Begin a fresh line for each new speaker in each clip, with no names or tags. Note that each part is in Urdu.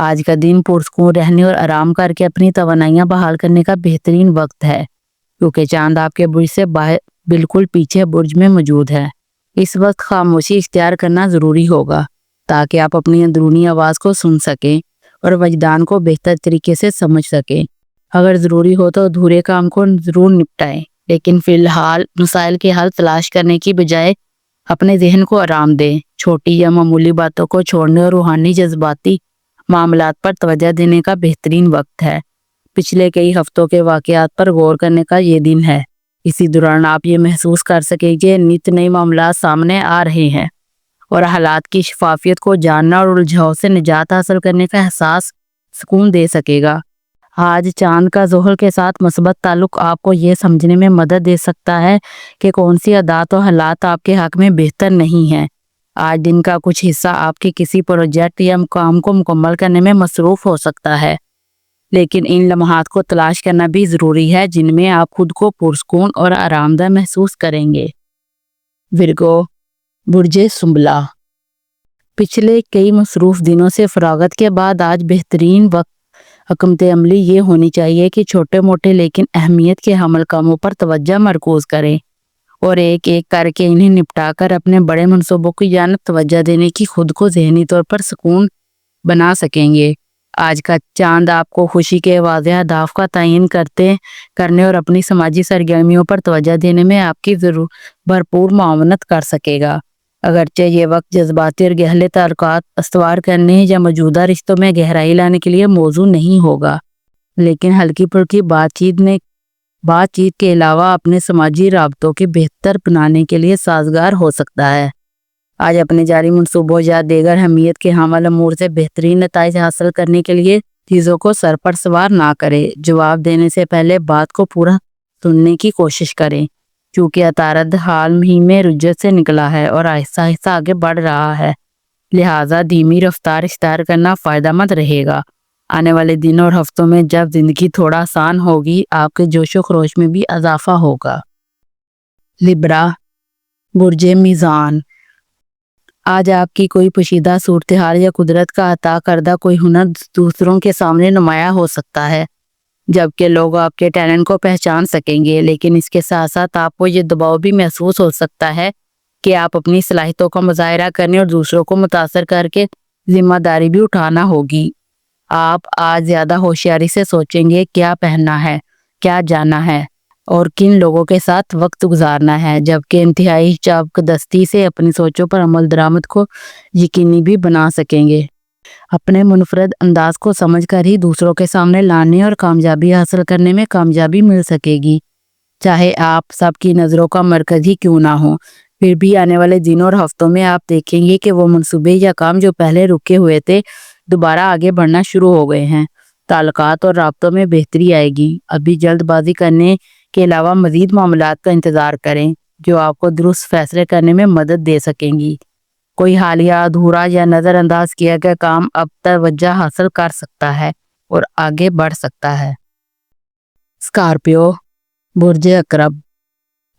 آج کا دن پرسکون رہنے اور آرام کر کے اپنی توانائیاں بحال کرنے کا بہترین وقت ہے، کیونکہ چاند آپ کے برج سے بالکل پیچھے برج میں موجود ہے۔ اس وقت خاموشی اختیار کرنا ضروری ہوگا تاکہ آپ اپنی اندرونی آواز کو سن سکیں اور وجدان کو بہتر طریقے سے سمجھ سکیں۔ اگر ضروری ہو تو ادھورے کام کو ضرور نپٹائیں، لیکن فی الحال مسائل کے حل تلاش کرنے کی بجائے اپنے ذہن کو آرام دیں۔ چھوٹی یا معمولی باتوں کو چھوڑنے اور روحانی جذباتی معاملات پر توجہ دینے کا بہترین وقت ہے۔ پچھلے کئی ہفتوں کے واقعات پر غور کرنے کا یہ دن ہے۔ اسی دوران آپ یہ محسوس کر سکیں کہ نت نئے معاملات سامنے آ رہے ہیں اور حالات کی شفافیت کو جاننا اور الجھاؤ سے نجات حاصل کرنے کا احساس سکون دے سکے گا۔ آج چاند کا زحل کے ساتھ مثبت تعلق آپ کو یہ سمجھنے میں مدد دے سکتا ہے کہ کون سی عادات و حالات آپ کے حق میں بہتر نہیں ہیں۔ آج دن کا کچھ حصہ آپ کے کسی پروجیکٹ یا کام کو مکمل کرنے میں مصروف ہو سکتا ہے، لیکن ان لمحات کو تلاش کرنا بھی ضروری ہے جن میں آپ خود کو پرسکون اور آرام دہ محسوس کریں گے۔ ورگو، برج سنبلہ۔ پچھلے کئی مصروف دنوں سے فراغت کے بعد آج بہترین وقت حکمت عملی یہ ہونی چاہیے کہ چھوٹے موٹے لیکن اہمیت کے حامل کاموں پر توجہ مرکوز کریں اور ایک ایک کر کے انہیں نپٹا کر اپنے بڑے منصوبوں کی جانب توجہ دینے کی خود کو ذہنی طور پر سکون بنا سکیں گے۔ آج کا چاند آپ کو خوشی کے واضح اہداف کا تعین کرنے اور اپنی سماجی سرگرمیوں پر توجہ دینے میں آپ کی بھرپور معاونت کر سکے گا۔ اگرچہ یہ وقت جذباتی اور گہرے تعلقات استوار کرنے یا موجودہ رشتوں میں گہرائی لانے کے لیے موزوں نہیں ہوگا، لیکن ہلکی پھلکی بات چیت کے علاوہ اپنے سماجی رابطوں کے بہتر بنانے کے لیے سازگار ہو سکتا ہے۔ آج اپنے جاری منصوبوں یا دیگر اہمیت کے حامل امور سے بہترین نتائج حاصل کرنے کے لیے چیزوں کو سر پر سوار نہ کریں۔ جواب دینے سے پہلے بات کو پورا سننے کی کوشش کریں، چونکہ عطارد حال ہی میں رجت سے نکلا ہے اور آہستہ آہستہ آگے بڑھ رہا ہے، لہٰذا دھیمی رفتار اختیار کرنا فائدہ مند رہے گا۔ آنے والے دنوں اور ہفتوں میں جب زندگی تھوڑا آسان ہوگی، آپ کے جوش و خروش میں بھی اضافہ ہوگا۔ لبرا، برج میزان۔ آج آپ کی کوئی پوشیدہ صورتحال یا قدرت کا عطا کردہ کوئی ہنر دوسروں کے سامنے نمایاں ہو سکتا ہے، جبکہ لوگ آپ کے ٹیلنٹ کو پہچان سکیں گے، لیکن اس کے ساتھ ساتھ آپ کو یہ دباؤ بھی محسوس ہو سکتا ہے کہ آپ اپنی صلاحیتوں کا مظاہرہ کرنے اور دوسروں کو متاثر کر کے ذمہ داری بھی اٹھانا ہوگی۔ آپ آج زیادہ ہوشیاری سے سوچیں گے کیا پہننا ہے، کیا جانا ہے اور کن لوگوں کے ساتھ وقت گزارنا ہے، جبکہ انتہائی چاپقدستی سے اپنی سوچوں پر عمل درآمد کو یقینی بھی بنا سکیں گے۔ اپنے منفرد انداز کو سمجھ کر ہی دوسروں کے سامنے لانے اور کامیابی حاصل کرنے میں کامیابی مل سکے گی، چاہے آپ سب کی نظروں کا مرکز ہی کیوں نہ ہو۔ پھر بھی آنے والے دنوں اور ہفتوں میں آپ دیکھیں گے کہ وہ منصوبے یا کام جو پہلے رکے ہوئے تھے دوبارہ آگے بڑھنا شروع ہو گئے ہیں۔ تعلقات اور رابطوں میں بہتری آئے گی۔ ابھی جلد بازی کرنے کے علاوہ مزید معاملات کا انتظار کریں جو آپ کو درست فیصلے کرنے میں مدد دے سکیں گی۔ کوئی حالیہ ادھورا یا نظر انداز کیا گیا کام اب توجہ حاصل کر سکتا ہے اور آگے بڑھ سکتا ہے۔ اسکارپیو، برج عقرب۔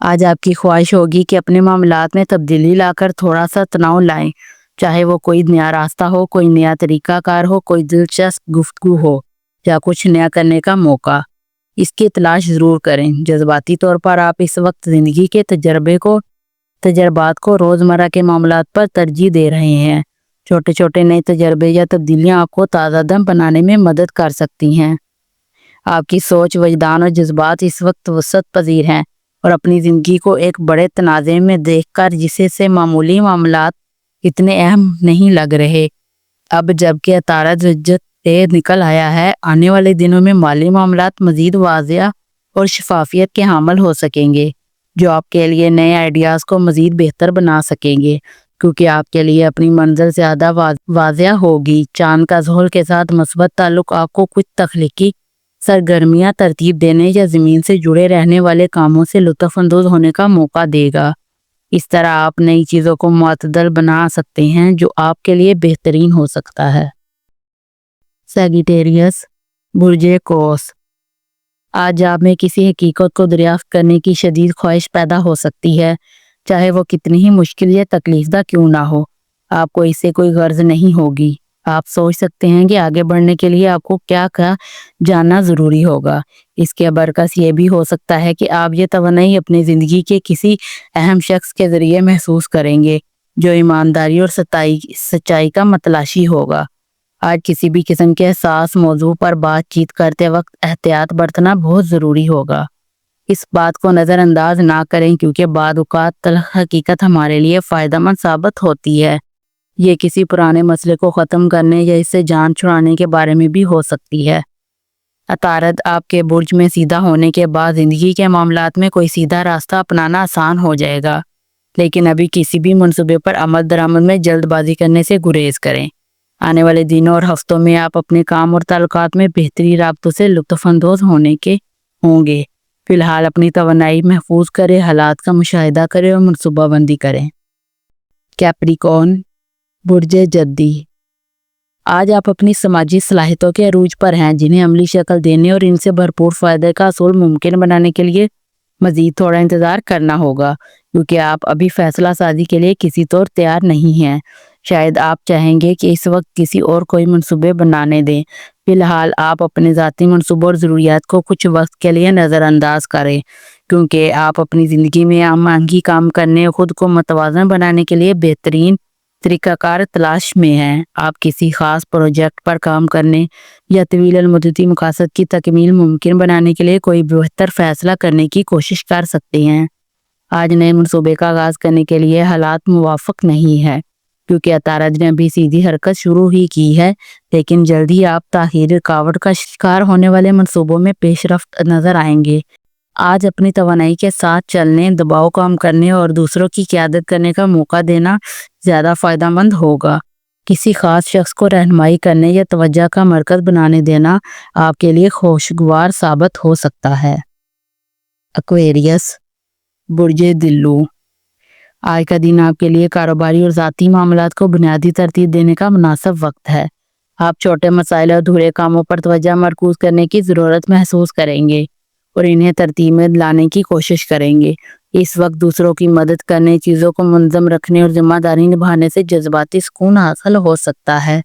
آج آپ کی خواہش ہوگی کہ اپنے معاملات میں تبدیلی لا کر تھوڑا سا تناؤ لائیں، چاہے وہ کوئی نیا راستہ ہو، کوئی نیا طریقہ کار ہو، کوئی دلچسپ گفتگو ہو یا کچھ نیا کرنے کا موقع۔ اس کی تلاش ضرور کریں۔ جذباتی طور پر آپ اس وقت زندگی کے تجربات کو روزمرہ کے معاملات پر ترجیح دے رہے ہیں۔ چھوٹے چھوٹے نئے تجربے یا تبدیلیاں آپ کو تازہ دم بنانے میں مدد کر سکتی ہیں۔ آپ کی سوچ، وجدان اور جذبات اس وقت وسعت پذیر ہیں اور اپنی زندگی کو ایک بڑے تنازع میں دیکھ کر جسے سے معمولی معاملات اتنے اہم نہیں لگ رہے۔ اب جبکہ عطارد رجت سے نکل آیا ہے، آنے والے دنوں میں مالی معاملات مزید واضح اور شفافیت کے حامل ہو سکیں گے، جو آپ کے لیے نئے آئیڈیاز کو مزید بہتر بنا سکیں گے، کیونکہ آپ کے لیے اپنی منزل زیادہ واضح ہوگی۔ چاند کا زحل کے ساتھ مثبت تعلق آپ کو کچھ تخلیقی سرگرمیاں ترتیب دینے یا زمین سے جڑے رہنے والے کاموں سے لطف اندوز ہونے کا موقع دے گا۔ اس طرح آپ نئی چیزوں کو معتدل بنا سکتے ہیں جو آپ کے لیے بہترین ہو سکتا ہے۔ سیجیٹیریس، برج قوس۔ آج آپ میں کسی حقیقت کو دریافت کرنے کی شدید خواہش پیدا ہو سکتی ہے، چاہے وہ کتنی ہی مشکل یا تکلیف دہ کیوں نہ ہو۔ آپ کو اس سے کوئی غرض نہیں ہوگی، آپ سوچ سکتے ہیں کہ آگے بڑھنے کے لیے آپ کو کیا جاننا ضروری ہوگا۔ اس کے برعکس یہ بھی ہو سکتا ہے کہ آپ یہ توانائی اپنی زندگی کے کسی اہم شخص کے ذریعے محسوس کریں گے جو ایمانداری اور سچائی کا متلاشی ہوگا۔ آج کسی بھی قسم کے حساس موضوع پر بات چیت کرتے وقت احتیاط برتنا بہت ضروری ہوگا۔ اس بات کو نظر انداز نہ کریں کیونکہ بعض اوقات تلخ حقیقت ہمارے لیے فائدہ مند ثابت ہوتی ہے۔ یہ کسی پرانے مسئلے کو ختم کرنے یا اس سے جان چھڑانے کے بارے میں بھی ہو سکتی ہے۔ عطارد، آپ کے برج میں سیدھا ہونے کے بعد زندگی کے معاملات میں کوئی سیدھا راستہ اپنانا آسان ہو جائے گا، لیکن ابھی کسی بھی منصوبے پر عمل درآمد میں جلد بازی کرنے سے گریز کریں۔ آنے والے دنوں اور ہفتوں میں آپ اپنے کام اور تعلقات میں بہتری رابطوں سے لطف اندوز ہونے کے ہوں گے۔ فی الحال اپنی توانائی محفوظ کریں، حالات کا مشاہدہ کریں اور منصوبہ بندی کریں۔ کیپریکون، برج جدی، آج آپ اپنی سماجی صلاحیتوں کے عروج پر ہیں جنہیں عملی شکل دینے اور ان سے بھرپور فائدے کا حصول ممکن بنانے کے لیے مزید تھوڑا انتظار کرنا ہوگا کیونکہ آپ ابھی فیصلہ سازی کے لیے کسی طور تیار نہیں ہیں۔ شاید آپ چاہیں گے کہ اس وقت کسی اور کوئی منصوبے بنانے دیں۔ فی الحال آپ اپنے ذاتی منصوبوں اور ضروریات کو کچھ وقت کے لیے نظر انداز کریں کیونکہ آپ اپنی زندگی میں ہم آہنگی کام کرنے اور خود کو متوازن بنانے کے لیے بہترین طریقہ کار تلاش میں ہیں۔ آپ کسی خاص پروجیکٹ پر کام کرنے یا طویل المدتی مقاصد کی تکمیل ممکن بنانے کے لیے کوئی بہتر فیصلہ کرنے کی کوشش کر سکتے ہیں۔ آج نئے منصوبے کا آغاز کرنے کے لیے حالات موافق نہیں ہے کیونکہ عطارد نے ابھی سیدھی حرکت شروع ہی کی ہے، لیکن جلد ہی آپ تاخیر رکاوٹ کا شکار ہونے والے منصوبوں میں پیش رفت نظر آئیں گے۔ آج اپنی توانائی کے ساتھ چلنے، دباؤ کام کرنے اور دوسروں کی قیادت کرنے کا موقع دینا زیادہ فائدہ مند ہوگا۔ کسی خاص شخص کو رہنمائی کرنے یا توجہ کا مرکز بنانے دینا آپ کے لیے خوشگوار ثابت ہو سکتا ہے۔ ایکویریس، برج دلو، آج کا دن آپ کے لیے کاروباری اور ذاتی معاملات کو بنیادی ترتیب دینے کا مناسب وقت ہے۔ آپ چھوٹے مسائل اور ادھورے کاموں پر توجہ مرکوز کرنے کی ضرورت محسوس کریں گے اور انہیں ترتیب میں لانے کی کوشش کریں گے۔ اس وقت دوسروں کی مدد کرنے، چیزوں کو منظم رکھنے اور ذمہ داری نبھانے سے جذباتی سکون حاصل ہو سکتا ہے۔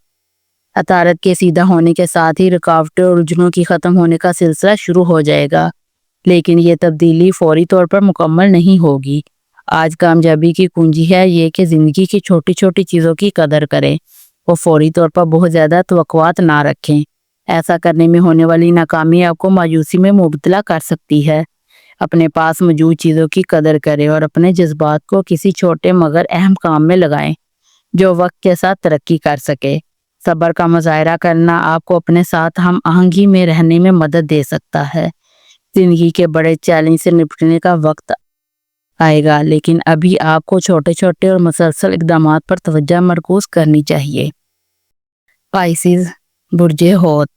عطارد کے سیدھا ہونے کے ساتھ ہی رکاوٹیں اور الجھنوں کی ختم ہونے کا سلسلہ شروع ہو جائے گا، لیکن یہ تبدیلی فوری طور پر مکمل نہیں ہوگی۔ آج کامیابی کی کنجی ہے یہ کہ زندگی کی چھوٹی چھوٹی چیزوں کی قدر کریں اور فوری طور پر بہت زیادہ توقعات نہ رکھیں۔ ایسا کرنے میں ہونے والی ناکامی آپ کو مایوسی میں مبتلا کر سکتی ہے۔ اپنے پاس موجود چیزوں کی قدر کریں اور اپنے جذبات کو کسی چھوٹے مگر اہم کام میں لگائیں جو وقت کے ساتھ ترقی کر سکے۔ صبر کا مظاہرہ کرنا آپ کو اپنے ساتھ ہم آہنگی میں رہنے میں مدد دے سکتا ہے۔ زندگی کے بڑے چیلنج سے نپٹنے کا وقت آئے گا، لیکن ابھی آپ کو چھوٹے چھوٹے اور مسلسل اقدامات پر توجہ مرکوز کرنی چاہیے۔ پائسیز، برج حوت،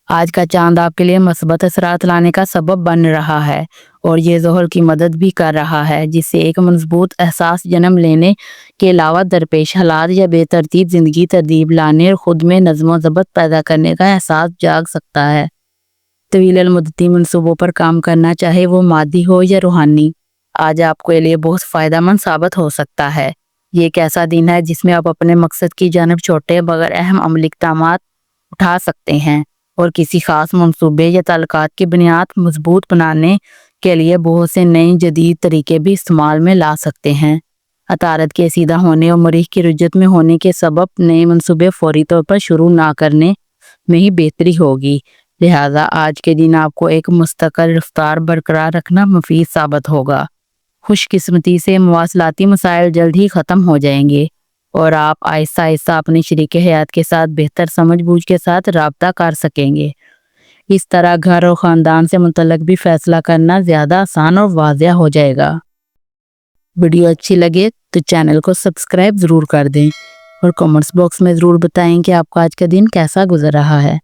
آج کا چاند آپ کے لیے مثبت اثرات لانے کا سبب بن رہا ہے اور یہ ظہر کی مدد بھی کر رہا ہے جس سے ایک مضبوط احساس جنم لینے کے علاوہ درپیش حالات یا بے ترتیب زندگی ترتیب لانے اور خود میں نظم و ضبط پیدا کرنے کا احساس جاگ سکتا ہے۔ طویل المدتی منصوبوں پر کام کرنا چاہے وہ مادی ہو یا روحانی، آج آپ کے لیے بہت فائدہ مند ثابت ہو سکتا ہے۔ یہ ایک ایسا دن ہے جس میں آپ اپنے مقصد کی جانب چھوٹے مگر اہم عملی اقدامات اٹھا سکتے ہیں اور کسی خاص منصوبے یا تعلقات کی بنیاد مضبوط بنانے کے لیے بہت سے نئے جدید طریقے بھی استعمال میں لا سکتے ہیں۔ عطارد کے سیدھا ہونے اور مریخ کی رجت میں ہونے کے سبب نئے منصوبے فوری طور پر شروع نہ کرنے میں ہی بہتری ہوگی، لہٰذا آج کے دن آپ کو ایک مستقل رفتار برقرار رکھنا مفید ثابت ہوگا۔ خوش قسمتی سے مواصلاتی مسائل جلد ہی ختم ہو جائیں گے اور آپ آہستہ آہستہ اپنی شریک حیات کے ساتھ بہتر سمجھ بوجھ کے ساتھ رابطہ کر سکیں گے۔ اس طرح گھر اور خاندان سے متعلق بھی فیصلہ کرنا زیادہ آسان اور واضح ہو جائے گا۔ ویڈیو اچھی لگے تو چینل کو سبسکرائب ضرور کر دیں اور کمنٹس باکس میں ضرور بتائیں کہ آپ کا آج کا دن کیسا گزر رہا ہے۔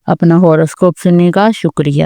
اپنا ہوروسکوپ سننے کا شکریہ۔